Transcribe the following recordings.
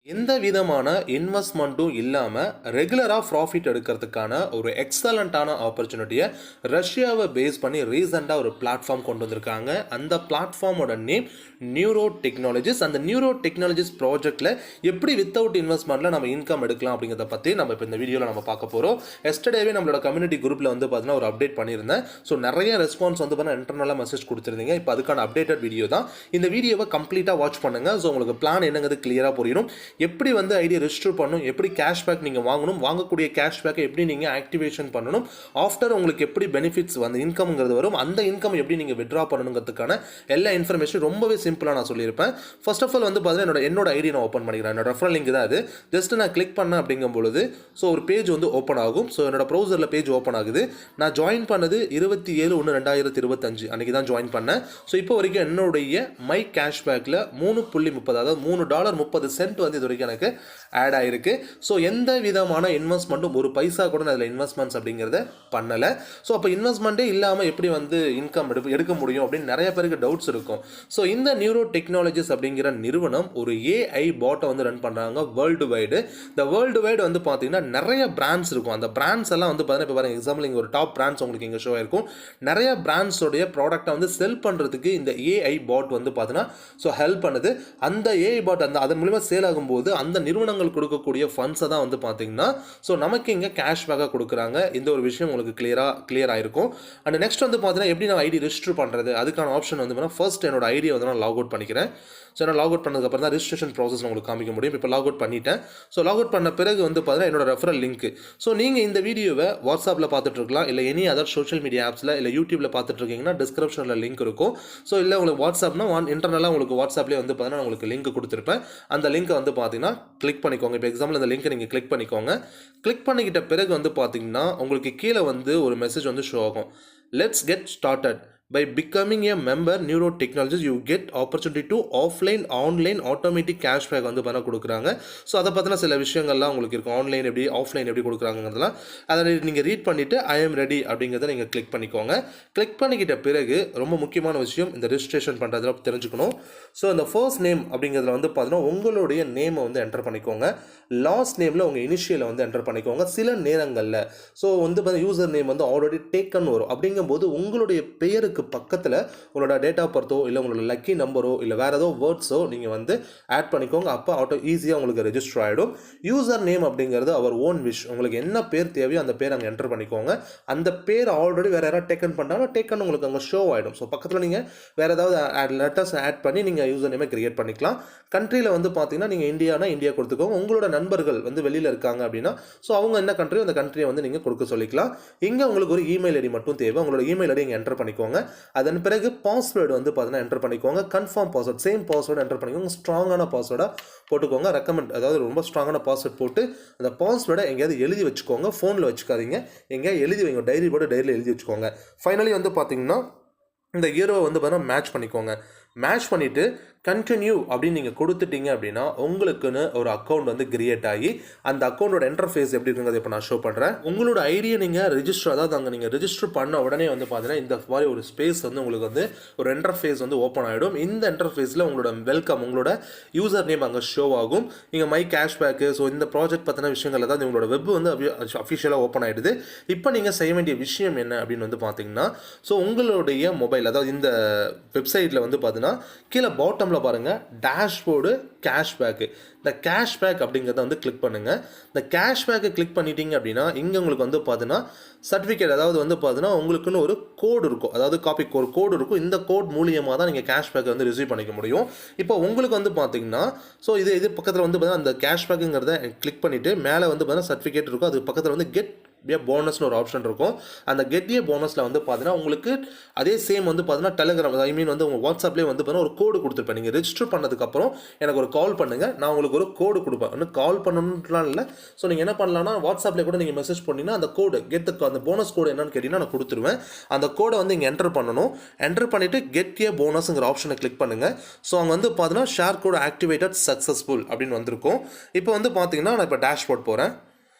எந்த விதமான இன்வெஸ்ட்மெண்ட்டும் இல்லாமல் ரெகுலராக ப்ராஃபிட் எடுக்கிறதுக்கான ஒரு எக்ஸலண்ட்டான ஆப்பர்ச்சுனிட்டியை ரஷ்யாவை பேஸ் பண்ணி ரீசெண்டாக ஒரு பிளாட்ஃபார்ம் கொண்டு வந்திருக்காங்க. அந்த பிளாட்ஃபார்மோட நேம் நியூரோ டெக்னாலஜிஸ். அந்த நியூரோ டெக்னாலஜிஸ் ப்ராஜெக்டில் எப்படி வித்தவுட் இன்வெஸ்ட்மெண்ட்டில் நம்ம இன்கம் எடுக்கலாம் அப்படிங்கிறத பற்றி நம்ம இப்போ இந்த வீடியோவில் நம்ம பார்க்க போகிறோம். எஸ்டர்டேவே நம்மளோட கம்யூனிட்டி குரூப்பில் வந்து பார்த்தீங்கன்னா ஒரு அப்டேட் பண்ணியிருந்தேன். ஸோ நிறைய ரெஸ்பான்ஸ் வந்து பார்த்தீங்கன்னா இன்டர்னலாக மெசேஜ் கொடுத்துருந்தீங்க. இப்போ அதுக்கான அப்டேட்டட் வீடியோ தான். இந்த வீடியோவை கம்ப்ளீட்டாக வாட்ச் பண்ணுங்கள். ஸோ உங்களுக்கு பிளான் என்னங்கிறது கிளியராக புரியும். எப்படி வந்து ஐடியா ரெஜிஸ்டர் பண்ணணும், எப்படி கேஷ்பேக் நீங்கள் வாங்கணும், வாங்கக்கூடிய கேஷ்பேக்கை எப்படி நீங்கள் ஆக்டிவேஷன் பண்ணணும், ஆஃப்டர் உங்களுக்கு எப்படி பெனிஃபிட்ஸ் வந்து இன்கம்ங்கிறது வரும், அந்த இன்கம் எப்படி நீங்கள் வித்ட்ரா பண்ணணுங்கிறதுக்கான எல்லா இன்ஃபர்மேஷன் ரொம்பவே சிம்பிளாக நான் சொல்லியிருப்பேன். ஃபர்ஸ்ட் ஆஃப் ஆல் வந்து பார்த்தீங்கன்னா என்னோட ஐடி நான் ஓப்பன் பண்ணிக்கிறேன். என்னோட ரெஃபரல் லிங்க் தான் அது. ஜஸ்ட் நான் கிளிக் பண்ணேன் அப்படிங்கும் பொழுது ஸோ ஒரு பேஜ் வந்து ஓப்பன் ஆகும். ஸோ என்னோட ப்ரௌசரில் பேஜ் ஓப்பன் ஆகுது. நான் ஜாயின் பண்ணது 27/1/2025 அன்றைக்கி தான் ஜாயின் பண்ணேன். ஸோ இப்போ வரைக்கும் என்னுடைய மை கேஷ்பேக்கில் 3.30 அதாவது $3.30 வந்து இது வரைக்கும் எனக்கு ஆட் ஆகிருக்கு. ஸோ எந்த விதமான இன்வெஸ்ட்மெண்ட்டும் ஒரு பைசா கூட நான் அதில் இன்வெஸ்ட்மெண்ட்ஸ் அப்படிங்கிறத பண்ணலை. ஸோ அப்போ இன்வெஸ்ட்மெண்ட்டே இல்லாமல் எப்படி வந்து இன்கம் எடுக்க முடியும் அப்படின்னு நிறைய பேருக்கு டவுட்ஸ் இருக்கும். ஸோ இந்த நியூரோ டெக்னாலஜிஸ் அப்படிங்கிற நிறுவனம் ஒரு ஏஐ பாட்டை வந்து ரன் பண்ணுறாங்க வேர்ல்டு வைடு. இந்த வேர்ல்டு வைடு வந்து பார்த்தீங்கன்னா நிறைய பிராண்ட்ஸ் இருக்கும். அந்த பிராண்ட்ஸ் எல்லாம் வந்து பார்த்தீங்கன்னா இப்போ பாருங்க எக்ஸாம்பிள் இங்கே ஒரு டாப் பிராண்ட்ஸ் உங்களுக்கு இங்கே ஷோ ஆயிருக்கும். நிறைய பிராண்ட்ஸோடைய ப்ராடக்டை வந்து செல் பண்ணுறதுக்கு இந்த ஏஐ பாட் வந்து பார்த்தீங்கன்னா ஸோ ஹெல்ப் பண்ணுது. அந்த ஏஐ பாட் அதன் மூலிமா சேல் ஆகும்போது அந்த நிறுவனங்கள் கொடுக்கக்கூடிய ஃபண்ட்ஸை தான் வந்து பார்த்தீங்கன்னா ஸோ நமக்கு இங்கே கேஷ்பேக்காக கொடுக்குறாங்க. இந்த ஒரு விஷயம் உங்களுக்கு கிளியர் ஆயிருக்கும். அண்ட் நெக்ஸ்ட் வந்து பார்த்தீங்கன்னா எப்படி நான் ஐடி ரெஜிஸ்டர் பண்ணுறது அதுக்கான ஆப்ஷன் வந்து ஃபர்ஸ்ட் என்னோட ஐடியை வந்து நான் லாக் அவுட் பண்ணிக்கிறேன். ஸோ நான் லாக் அவுட் பண்ணதுக்கப்புறம் தான் ரெஜிஸ்ட்ரேஷன் ப்ராசஸ் உங்களுக்கு காமிக்க முடியும். இப்போ லாக் அவுட் பண்ணிட்டேன். ஸோ லாக் அவுட் பண்ண பிறகு வந்து பார்த்தீங்கன்னா என்னோட ரெஃபரல் லிங்க். ஸோ நீங்கள் இந்த வீடியோவை வாட்ஸ்அப்பில் பார்த்துட்டு இருக்கலாம், இல்லை எனி அதர் சோஷியல் மீடியா ஆப்ஸில் இல்லை யூடியூப்பில் பார்த்துட்டு இருக்கீங்கன்னா டிஸ்கிரிப்ஷனில் லிங்க் இருக்கும். ஸோ இல்லை உங்களுக்கு வாட்ஸ்அப்னா இன்டர்னலாக உங்களுக்கு வாட்ஸ்அப்லேயே வந்து பார்த்தீங்கன்னா உங்களுக்கு லிங்க் கொடுத்துருப்பேன். அந்த லிங்க்கை வந்து பார்த்தீங்கன்னா கிளிக் பண்ணிக்கோங்க. இப்போ எக்ஸாம்பிள் அந்த லிங்க்கை நீங்கள் கிளிக் பண்ணிக்கோங்க. கிளிக் பண்ணிக்கிட்ட பிறகு வந்து பார்த்தீங்கன்னா உங்களுக்கு கீழே வந்து ஒரு மெசேஜ் வந்து ஷோ ஆகும். Let's get started. By becoming a member Neuro Technologies, you get opportunity to offline, online, automatic cashback வந்து பண்ண கொடுக்குறாங்க. ஸோ அதை பற்றின சில விஷயங்கள்லாம் உங்களுக்கு இருக்கும். ஆன்லைன் எப்படி ஆஃப்லைன் எப்படி கொடுக்குறாங்கிறதுலாம் அதை நீங்கள் ரீட் பண்ணிவிட்டு ஐ எம் ரெடி அப்படிங்கிறத நீங்கள் கிளிக் பண்ணிக்கோங்க. கிளிக் பண்ணிக்கிட்ட பிறகு ரொம்ப முக்கியமான விஷயம் இந்த ரெஜிஸ்ட்ரேஷன் பண்ணுறதுல தெரிஞ்சுக்கணும். ஸோ இந்த ஃபர்ஸ்ட் நேம் அப்படிங்கிறதுல வந்து பார்த்தீங்கன்னா உங்களுடைய நேமை வந்து என்டர் பண்ணிக்கோங்க. லாஸ்ட் நேமில் உங்கள் இனிஷியலை வந்து என்டர் பண்ணிக்கோங்க. சில நேரங்களில் ஸோ வந்து பார்த்தீங்கன்னா யூசர் நேம் வந்து ஆல்ரெடி டேக்கன் வரும். அப்படிங்கும்போது உங்களுடைய பெயருக்கு பக்கத்தில் உங்களோட டேட் ஆஃப் பர்த்தோ இல்லை உங்களோட லக்கி நம்பரோ இல்லை வேறு ஏதோ வேர்ட்ஸோ நீங்கள் வந்து ஆட் பண்ணிக்கோங்க. அப்போ ஈஸியாக உங்களுக்கு ரெஜிஸ்டர் ஆகிடும். யூசர் நேம் அப்படிங்கிறது அவர் ஓன் விஷ். உங்களுக்கு என்ன பேர் தேவையோ அந்த பேர் அங்கே என்டர் பண்ணிக்கோங்க. அந்த பேர் ஆல்ரெடி வேறு யாராவது டேக்கன் பண்ணாலும் டேக்கன் உங்களுக்கு அங்கே ஷோ ஆகிடும். ஸோ பக்கத்தில் நீங்கள் வேறு ஏதாவது லெட்டர்ஸ் ஆட் பண்ணி நீங்கள் யூசர் நேமை கிரியேட் பண்ணிக்கலாம். கண்ட்ரியில் வந்து பார்த்தீங்கன்னா நீங்கள் இந்தியானா இந்தியா கொடுத்துக்கோங்க. உங்களோட நண்பர்கள் வந்து வெளியில் இருக்காங்க அப்படின்னா ஸோ அவங்க என்ன கண்ட்ரியோ அந்த கண்ட்ரியை வந்து நீங்கள் கொடுக்க சொல்லிக்கலாம். இங்கே உங்களுக்கு ஒரு இமெயில் ஐடி மட்டும் தேவை. உங்களோட இமெயில் ஐடி இங்கே என்டர் பண்ணிக்கோங்க. அதன் பிறகு பாஸ்வேர்டு வந்து பார்த்தீங்கன்னா என்டர் பண்ணிக்கோங்க. Confirm password same password enter பண்ணிக்கோங்க. ஸ்ட்ராங்கான பாஸ்வேர்டாக போட்டுக்கோங்க. ரெக்கமெண்ட் அதாவது ரொம்ப ஸ்ட்ராங்கான பாஸ்வேர்ட் போட்டு அந்த பாஸ்வேர்டை எங்கேயாவது எழுதி வச்சுக்கோங்க. ஃபோனில் வச்சுக்காதீங்க, எங்கேயாவது எழுதி வைங்க. டைரி போட்டு டைரியில் எழுதி வச்சுக்கோங்க. ஃபைனலி வந்து பார்த்தீங்கன்னா இந்த ஹீரோவை வந்து பார்த்தீங்கன்னா மேட்ச் பண்ணிக்கோங்க. மேட்ச் பண்ணிவிட்டு கண்டினியூ அப்படின்னு நீங்கள் கொடுத்துட்டீங்க அப்படின்னா உங்களுக்குன்னு ஒரு அக்கௌண்ட் வந்து கிரியேட் ஆகி அந்த அக்கௌண்ட்டோட இன்டர்ஃபேஸ் எப்படி இருக்குங்கிறது இப்போ நான் ஷோ பண்ணுறேன். உங்களோட ஐடியை நீங்கள் ரெஜிஸ்டர் அதாவது அங்கே நீங்கள் ரெஜிஸ்டர் பண்ண உடனே வந்து பார்த்தீங்கன்னா இந்த மாதிரி ஒரு ஸ்பேஸ் வந்து உங்களுக்கு வந்து ஒரு இன்டர்ஃபேஸ் வந்து ஓப்பன் ஆகிடும். இந்த இன்டர்ஃபேஸில் உங்களோட வெல்கம் உங்களோட யூசர் நேம் அங்கே ஷோ ஆகும். நீங்கள் மை கேஷ்பேக்கு ஸோ இந்த ப்ராஜெக்ட் பற்றின விஷயங்கள் தான் உங்களோட வெப் வந்து அஃபிஷியலாக ஓப்பன் ஆகிடுது. இப்போ நீங்கள் செய்ய வேண்டிய விஷயம் என்ன அப்படின்னு வந்து பார்த்தீங்கன்னா ஸோ உங்களுடைய மொபைல் அதாவது இந்த வெப்சைட்டில் வந்து பார்த்தீங்கன்னா கீழே பாட்டமில் பாருங்கள் டேஷ்போர்டு கேஷ்பேக்கு. இந்த கேஷ்பேக் அப்படிங்கிறத வந்து கிளிக் பண்ணுங்கள். இந்த கேஷ்பேக்கை கிளிக் பண்ணிட்டீங்க அப்படின்னா இங்கே உங்களுக்கு வந்து பார்த்தீங்கன்னா சர்டிஃபிகேட் அதாவது வந்து பார்த்தீங்கன்னா உங்களுக்குன்னு ஒரு கோடு இருக்கும். அதாவது காப்பி கோடு இருக்கும். இந்த கோட் மூலியமாக தான் நீங்கள் கேஷ்பேக்கை வந்து ரிசீவ் பண்ணிக்க முடியும். இப்போ உங்களுக்கு வந்து பார்த்தீங்கன்னா ஸோ இது பக்கத்தில் வந்து பார்த்தீங்கன்னா அந்த கேஷ்பேக்குங்கிறத கிளிக் பண்ணிவிட்டு மேலே வந்து பார்த்தீங்கன்னா சர்டிஃபிகேட் இருக்கும். அது பக்கத்தில் வந்து கெட் போனஸ்னு ஒரு ஆப்ஷன் இருக்கும். அந்த கெட் ஏ போனஸில் வந்து பார்த்தீங்கன்னா உங்களுக்கு அதே சேம் வந்து பார்த்தீங்கன்னா டெலிகிராம் ஐ மீன் வந்து உங்கள் வாட்ஸ்அப்லேயே வந்து பார்த்தீங்கன்னா ஒரு கோடு கொடுத்துருப்பேன். நீங்கள் ரெஜிஸ்டர் பண்ணதுக்கப்புறம் எனக்கு ஒரு கால் பண்ணுங்கள், நான் உங்களுக்கு ஒரு கோடு கொடுப்பேன். இன்னும் கால் பண்ணணும்லாம் இல்லை. ஸோ நீங்கள் என்ன பண்ணலாம்னா வாட்ஸ்அப்பில் கூட நீங்கள் மெசேஜ் பண்ணிங்கன்னா அந்த கோடு அந்த போனஸ் கோடு என்னன்னு கேட்டிங்கன்னா நான் கொடுத்துருவேன். அந்த கோடை வந்து இங்கே என்டர் பண்ணணும். என்டர் பண்ணிவிட்டு கெட் ஏ போனஸ்ங்கிற ஆப்ஷனை கிளிக் பண்ணுங்கள். ஸோ அங்கே வந்து பார்த்தீங்கன்னா ஷேர் கோடு ஆக்டிவேட்டட் சக்ஸஸ்ஃபுல் அப்படின்னு வந்திருக்கும். இப்போ வந்து பார்த்தீங்கன்னா நான் இப்போ டேஷ்போர்ட் போகிறேன்.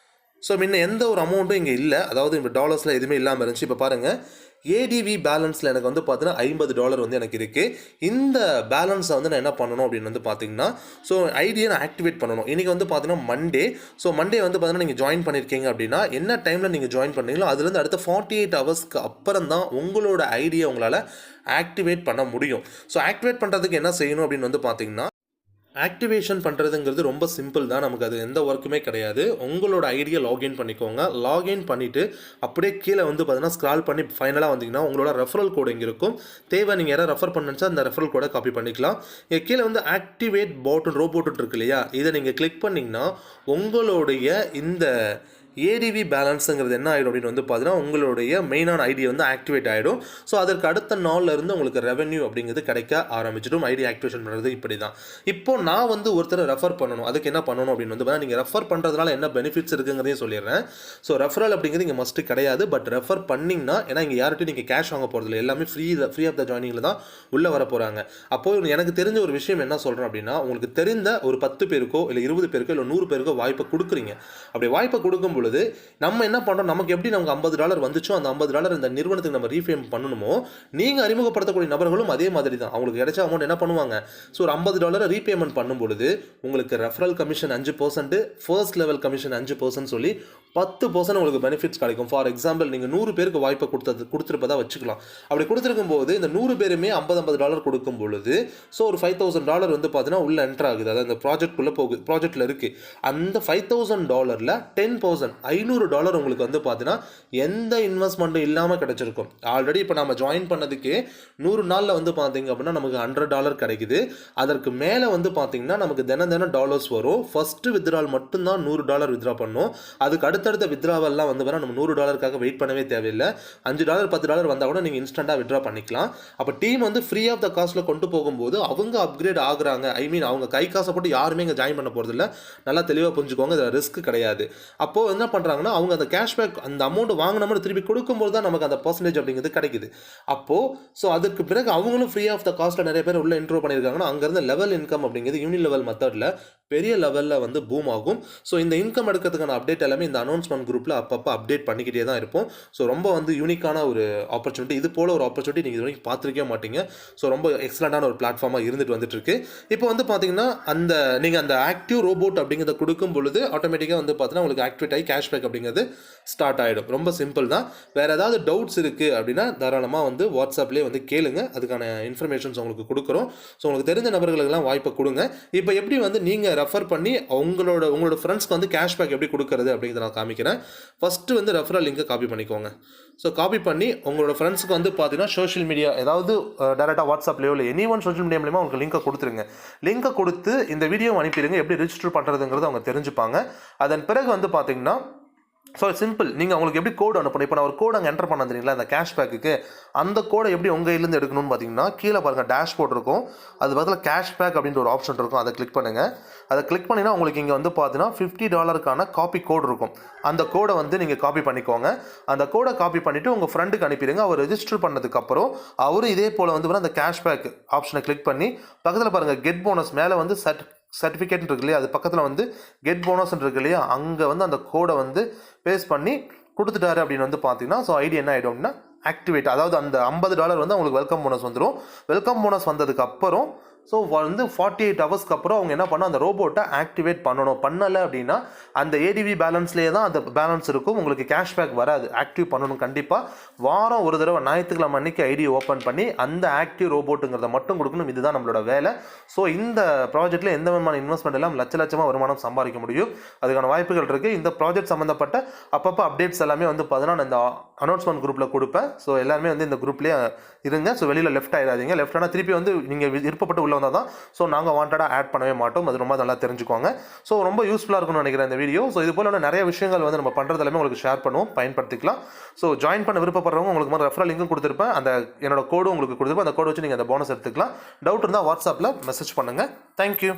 ஸோ முன்ன எந்த ஒரு அமௌண்ட்டும் இங்கே இல்லை, அதாவது இப்போ டாலர்ஸில் எதுவுமே இல்லாமல் இருந்துச்சு. இப்போ பாருங்கள் ஏடிவி பேலன்ஸில் எனக்கு வந்து பார்த்தீங்கன்னா $50 வந்து எனக்கு இருக்குது. இந்த பேலன்ஸை வந்து நான் என்ன பண்ணணும் அப்படின்னு வந்து பார்த்தீங்கன்னா, ஸோ ஐடியை நான் ஆக்டிவேட் பண்ணணும். இன்றைக்கி வந்து பார்த்தீங்கன்னா மண்டே. ஸோ மண்டே வந்து பார்த்தீங்கன்னா நீங்கள் ஜாயின் பண்ணியிருக்கீங்க அப்படின்னா, என்ன டைமில் நீங்கள் ஜாயின் பண்ணீங்களோ அதுலேருந்து அடுத்த 48 ஹவர்ஸ்க்கு அப்புறம் தான் உங்களோட ஐடியை உங்களால் ஆக்டிவேட் பண்ண முடியும். ஸோ ஆக்டிவேட் பண்ணுறதுக்கு என்ன செய்யணும் அப்படின்னு வந்து பார்த்தீங்கன்னா, ஆக்டிவேஷன் பண்ணுறதுங்கிறது ரொம்ப சிம்பிள் தான். நமக்கு அது எந்த ஒர்க்குமே கிடையாது. உங்களோட ஐடியை லாகின் பண்ணிக்கோங்க. லாகின் பண்ணிவிட்டு அப்படியே கீழே வந்து பார்த்தீங்கன்னா ஸ்க்ரால் பண்ணி ஃபைனலாக வந்தீங்கன்னா உங்களோட ரெஃபரல் கோடு இங்கே இருக்கும். தேவை நீங்கள் யாராவது ரெஃபர் பண்ணுச்சா அந்த ரெஃபரல் கோடை காப்பி பண்ணிக்கலாம். இங்கே கீழே வந்து ஆக்டிவேட் ரோபோட் இருக்கு இல்லையா, இதை நீங்கள் கிளிக் பண்ணிங்கன்னா உங்களுடைய இந்த ஏடிவி பேலன்ஸுங்கிறது என்ன ஆகிடும் அப்படின்னு வந்து பார்த்தீங்கன்னா உங்களுடைய மெயினான ஐடியா வந்து ஆக்டிவேட் ஆகிடும். ஸோ அதற்கு அடுத்த நாளில் இருந்து உங்களுக்கு ரெவென்யூ அப்படிங்கிறது கிடைக்க ஆரம்பிச்சிடும். ஐடி ஆக்டிவேஷன் பண்ணுறது இப்படி தான். இப்போ நான் வந்து ஒருத்தரை ரெஃபர் பண்ணணும், அதுக்கு என்ன பண்ணணும் அப்படின்னு வந்து பார்த்தீங்கன்னா, நீங்கள் ரெஃபர் பண்ணுறதுனால என்ன பெனிஃபிட்ஸ் இருக்குங்கிறதையும் சொல்லிடுறேன். ஸோ ரெஃபரல் அப்படிங்கிறது இங்கே மஸ்ட்டு கிடையாது. பட் ரெஃபர் பண்ணிங்கன்னா, ஏன்னா இங்கே யார்கிட்டையும் நீங்கள் கேஷ் வாங்க போகிறதில்ல, எல்லாமே ஃப்ரீ ஆஃப் த ஜாயினிங்கில் தான் உள்ளே வர போகிறாங்க. அப்போது எனக்கு தெரிஞ்ச ஒரு விஷயம் என்ன சொல்கிறேன் அப்படின்னா, உங்களுக்கு தெரிந்த ஒரு 10 பேருக்கோ இல்லை 20 பேருக்கோ இல்லை 100 பேருக்கோ வாய்ப்பை கொடுக்குறீங்க. அப்படி வாய்ப்பை கொடுக்கும் பொழுது நம்ம என்ன பண்ணுறோம், நமக்கு எப்படி நமக்கு $50 வந்துச்சோ அந்த $50 இந்த நிறுவனத்துக்கு நம்ம ரீஃபேம் பண்ணணுமோ, நீங்கள் அறிமுகப்படுத்தக்கூடிய நபர்களும் அதே மாதிரி தான். அவங்களுக்கு கிடைச்ச அமௌண்ட் என்ன பண்ணுவாங்க, ஸோ ஒரு $50 ரீபேமெண்ட் பண்ணும் பொழுது உங்களுக்கு referral commission 5%, first level commission 5% சொல்லி 10% உங்களுக்கு பெனிஃபிட்ஸ் கிடைக்கும். ஃபார் எக்ஸாம்பிள் நீங்கள் 100 பேருக்கு வாய்ப்பை கொடுத்துருப்பதா வச்சுக்கலாம். அப்படி கொடுத்துருக்கும் போது இந்த 100 பேருமே $50 கொடுக்கும் பொழுது ஸோ ஒரு $5,000 வந்து பார்த்தீங்கன்னா உள்ள என்டர் ஆகுது. அதாவது அந்த ப்ராஜெக்ட்குள்ளே போகுது, ப்ராஜெக்டில் இருக்குது. அந்த $5,000ல் 10% $500 உங்களுக்கு வந்து பார்த்தீங்கன்னா எந்த இன்வெஸ்ட்மெண்ட்டும் இல்லாமல் கிடைச்சிருக்கும். ஆல்ரெடி இப்போ நம்ம ஜாயின் பண்ணதுக்கு 100 நாளில் வந்து பார்த்தீங்க அப்படின்னா நமக்கு $100 கிடைக்குது. அதற்கு மேலே வந்து பார்த்தீங்கன்னா நமக்கு தினம் டாலர்ஸ் வரும். ஃபஸ்ட்டு வித்ட்ரால் மட்டும்தான் $100 வித்ட்ரா பண்ணணும். அதுக்கு அடுத்தடுத்த வித்ட்ராவெல்லாம் வந்து வேணால் நம்ம $100க்காக வெயிட் பண்ணவே தேவையில்லை. $5 $10 வந்தால் கூட நீங்கள் இன்ஸ்டண்ட்டாக வித்ட்ரா பண்ணிக்கலாம். அப்போ டீம் வந்து ஃப்ரீ ஆஃப் த காஸ்ட்டில் கொண்டு போகும்போது அவங்க அப்கிரேட் ஆகுறாங்க. ஐ மீன் அவங்க கை காசை போட்டு யாருமே இங்கே ஜாயின் பண்ண போகிறதில்ல. நல்லா தெளிவாக புரிஞ்சுக்கோங்க, இதில் ரிஸ்க் கிடையாது. அப்போது என்ன பண்ணுறாங்கன்னா, அவங்க அந்த கேஷ்பேக் அந்த அமௌண்ட் வாங்கினோம்னு திருப்பி கொடுக்கும்போது தான் நமக்கு அந்த பர்சன்டேஜ் அப்படிங்கிறது கிடைக்குது. அப்போது ஸோ அதுக்கு பிறகு அவங்களும் ஃப்ரீ ஆஃப் த காஸ்ட்டில் நிறைய பேர் உள்ள இன்ட்ரோ பண்ணியிருக்காங்கன்னா, அங்கேருந்து லெவல் இன்கம் அப்படிங்கிறது யூனி லெவல் மெத்தடில் பெரிய லெவலில் வந்து பூம் ஆகும். ஸோ இந்த இன்கம் எடுக்கிறதுக்கான அப்டேட் எல்லாமே இந்த அனௌன்ஸ்மெண்ட் குரூப்பில் அப்பப்போ அப்டேட் பண்ணிக்கிட்டே தான் இருப்போம். ஸோ ரொம்ப வந்து யூனிக்கான ஒரு ஆப்பர்ச்சுனிட்டி. இது போல் ஒரு ஆப்பர்ச்சுனிட்டி நீங்கள் இது வரைக்கும் பார்த்துருக்கவே மாட்டீங்க. ஸோ ரொம்ப எக்ஸலண்ட்டான ஒரு பிளாட்ஃபார்மாக இருந்துட்டு வந்துட்டுருக்கு. இப்போ வந்து பார்த்தீங்கன்னா நீங்கள் அந்த ஆக்டிவ் ரோபோட் அப்படிங்கிறத கொடுக்கும் பொழுது ஆட்டோமேட்டிக்காக வந்து பார்த்தீங்கன்னா உங்களுக்கு ஆக்டிவேட் ஆகி கேஷ்பேக் அப்படிங்கிறது ஸ்டார்ட் ஆகிடும். ரொம்ப சிம்பிள் தான். வேறு ஏதாவது டவுட்ஸ் இருக்குது அப்படின்னா தாராளமாக வந்து வாட்ஸ்அப்லேயே வந்து கேளுங்க. அதுக்கான இன்ஃபர்மேஷன்ஸ் உங்களுக்கு கொடுக்குறோம். ஸோ உங்களுக்கு தெரிஞ்ச நபர்களுக்கெல்லாம் வாய்ப்பை கொடுங்க. இப்போ எப்படி வந்து நீங்கள் ரெஃபர் பண்ணி உங்களோட ஃப்ரெண்ட்ஸ்க்கு வந்து கேஷ்பேக் எப்படி கொடுக்குறது அப்படிங்கிறத நான் காமிக்கிறேன். ஃபஸ்ட்டு வந்து ரெஃபரல் லிங்கை காப்பி பண்ணிக்கோங்க. ஸோ காப்பி பண்ணி உங்களோட ஃப்ரெண்ட்ஸுக்கு வந்து பார்த்தீங்கன்னா சோஷியல் மீடியா ஏதாவது டேரெக்டாக வாட்ஸ்அப்லேயோ இல்லை எனி ஒன் சோஷியல் மீடியா மூலமாக உங்களுக்கு லிங்கை கொடுத்துருங்க. லிங்கை கொடுத்து இந்த வீடியோ அனுப்பிடுங்க, எப்படி ரிஜிஸ்டர் பண்ணுறதுங்கிறது அவங்க தெரிஞ்சுப்பாங்க. அதன் பிறகு வந்து பார்த்தீங்கன்னா ஸோ சிம்பிள், நீங்கள் அவங்களுக்கு எப்படி கோடு அனுப்பணும். இப்போ நான் ஒரு கோடு அங்கே என்டர் பண்ண தெரியுங்களா இந்த கேஷ்பேக்கு, அந்த கோடை எப்படி உங்கள் கையிலேருந்து எடுக்கணும்னு பார்த்தீங்கன்னா கீழே பாருங்கள் டேஷ்போர்ட் இருக்கும். அது பக்கத்தில் கேஷ்பேக் அப்படின்ற ஒரு ஆப்ஷன் இருக்கும். அதை கிளிக் பண்ணுங்கள். அதை கிளிக் பண்ணிங்கன்னா உங்களுக்கு இங்கே வந்து பார்த்தீங்கன்னா $50 காப்பி கோடு இருக்கும். அந்த கோடை வந்து நீங்கள் காப்பி பண்ணிக்கோங்க. அந்த கோடை காப்பி பண்ணிவிட்டு உங்கள் ஃப்ரெண்டுக்கு அனுப்பிடுங்க. அவர் ரெஜிஸ்டர் பண்ணதுக்கப்புறம் அவரும் இதே போல் வந்து அந்த கேஷ்பேக் ஆப்ஷனை கிளிக் பண்ணி பக்கத்தில் பாருங்கள் கெட் போனஸ் மேலே வந்து சர்டிஃபிகேட் இருக்கு இல்லையா, அது பக்கத்தில் வந்து கெட் போனஸ் இருக்கு இல்லையா, அங்கே வந்து அந்த கோடை வந்து பேஸ்ட் பண்ணி கொடுத்துட்டாரு அப்படின்னு வந்து பார்த்தீங்கன்னா ஸோ ஐடி என்ன ஆகிடும் அப்படின்னா ஆக்டிவேட். அதாவது அந்த $50 வந்து உங்களுக்கு வெல்கம் போனஸ் வந்துடும். வெல்கம் போனஸ் வந்ததுக்கு அப்புறம் ஸோ வந்து 48 ஹவர்ஸ்க்கு அப்புறம் அவங்க என்ன பண்ணணும், அந்த ரோபோட்டை ஆக்டிவேட் பண்ணணும். பண்ணலை அப்படின்னா அந்த ஏடிவி பேலன்ஸ்லேயே தான் அந்த பேலன்ஸ் இருக்கும். உங்களுக்கு கேஷ்பேக் வராது. ஆக்டிவ் பண்ணணும் கண்டிப்பாக. வாரம் ஒரு தடவை ஞாயிற்றுக்கிழமை அன்றைக்கி ஐடி ஓப்பன் பண்ணி அந்த ஆக்டிவ் ரோபோட்டுங்கிறத மட்டும் கொடுக்கணும். இதுதான் நம்மளோட வேலை. ஸோ இந்த ப்ராஜெக்ட்டில் எந்த விதமான இன்வெஸ்ட்மெண்ட் எல்லாம் லட்சமாக வருமானம் சம்பாதிக்க முடியும். அதுக்கான வாய்ப்புகள் இருக்குது. இந்த ப்ராஜெக்ட் சம்மந்தப்பட்ட அப்பப்போ அப்டேட்ஸ் எல்லாமே வந்து பார்த்தீங்கன்னா இந்த அனௌன்ஸ்மெண்ட் குரூப்பில் கொடுப்பேன். ஸோ எல்லாருமே வந்து இந்த குரூப்லேயே இருங்க. ஸோ வெளியில் லெஃப்ட் ஆகிடாதீங்க. லெஃப்ட் ஆனால் திருப்பி வந்து நீங்கள் விருப்பப்பட்டு உள்ள வந்தால் தான் ஸோ நாங்கள் வாண்டடாக ஆட் பண்ணவே மாட்டோம். அது ரொம்ப நல்லா தெரிஞ்சுக்கோங்க. ஸோ ரொம்ப யூஸ்ஃபுல்லாக இருக்கும்னு நினைக்கிறேன் இந்த வீடியோ. ஸோ இது போல நிறைய விஷயங்கள் வந்து நம்ம பண்ணுறது எல்லாமே உங்களுக்கு ஷேர் பண்ணுவோம், பயன்படுத்திக்கலாம். ஸோ ஜாயின் பண்ண விருப்பப்படுறவங்க உங்களுக்கு மாதிரி ரெஃபரல் லிங்கும் கொடுத்துருப்பேன். அந்த என்னோட கோடும் உங்களுக்கு கொடுத்துருப்பேன். அந்த கோடு வச்சு நீங்கள் அந்த போனஸ் எடுத்துக்கலாம். டவுட் இருந்தால் வாட்ஸ்அப்பில் மெசேஜ் பண்ணுங்கள். தேங்க்யூ.